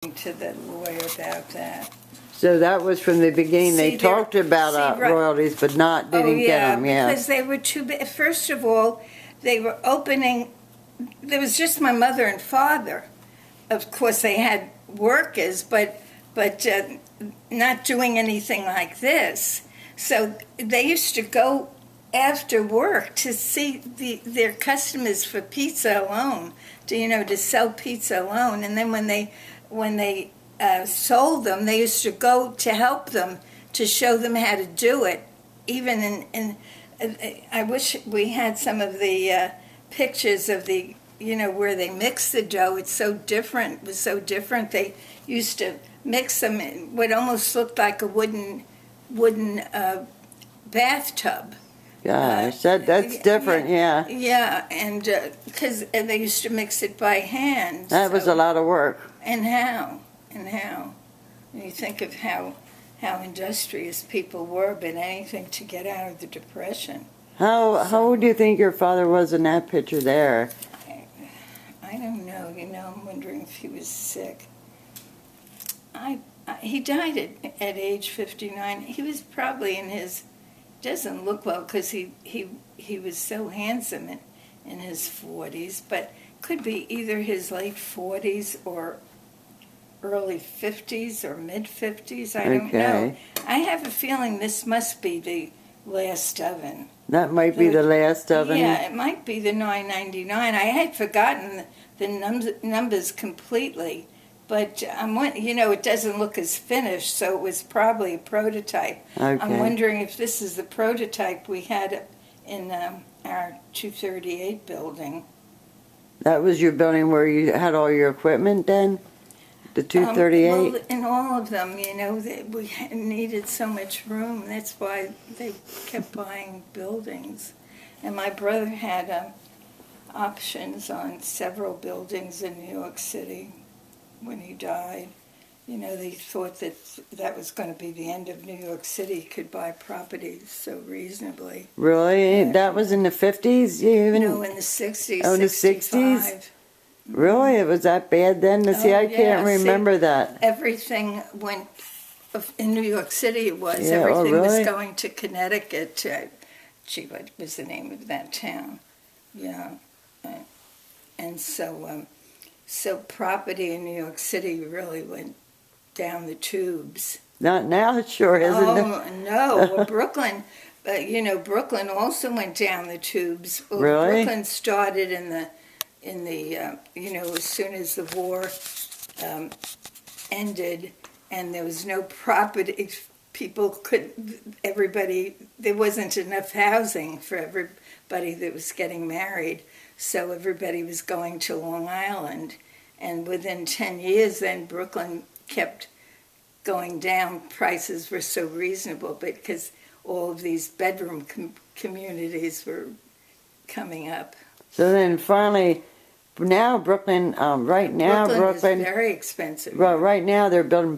to the lawyer about that. So that was from the beginning. They talked about royalties, but didn't get them. Yeah, because they were too big. First of all, they were opening. There was just my mother and father. Of course, they had workers, but not doing anything like this. So they used to go after work to see their customers for pizza alone, to sell pizza alone, and then when they sold them, they used to go to help them to show them how to do it. Even I wish we had some of the pictures of the where they mix the dough. It's so different. It was so different. They used to mix them in what almost looked like a wooden bathtub. Gosh, that's different, yeah. Yeah, and because they used to mix it by hand. That was a lot of work. And how? When you think of how industrious people were, but anything to get out of the Depression. How old do you think your father was in that picture there? I don't know. I'm wondering if he was sick. He died at age 59. He was probably in his... Doesn't look well because he was so handsome in his 40s, but could be either his late 40s or early 50s or mid 50s. I don't know. I have a feeling this must be the last oven. That might be the last oven. Yeah, it might be the 999. I had forgotten the numbers completely. But it doesn't look as finished, so it was probably a prototype. Okay. I'm wondering if this is the prototype we had in our 238 building. That was your building where you had all your equipment then? The 238? Well, in all of them, we needed so much room. That's why they kept buying buildings. And my brother had options on several buildings in New York City. When he died, they thought that was going to be the end of New York City. You could buy properties so reasonably. Really? That was in the 50s? No, in the 60s. Oh, in the 60s? Really? It was that bad then? See, I can't remember that. Everything went, in New York City it was. Yeah, everything was going to Connecticut. What was the name of that town? Yeah. And so property in New York City really went down the tubes. Not now, it sure isn't. Oh, no. Well, Brooklyn, Brooklyn also went down the tubes. Well, really? Brooklyn started in the as soon as the war ended and there was no property, there wasn't enough housing for everybody that was getting married. So everybody was going to Long Island. And within 10 years, then Brooklyn kept going down. Prices were so reasonable because all of these bedroom communities were coming up. So then finally, now Brooklyn, Brooklyn is very expensive. Well, right now they're building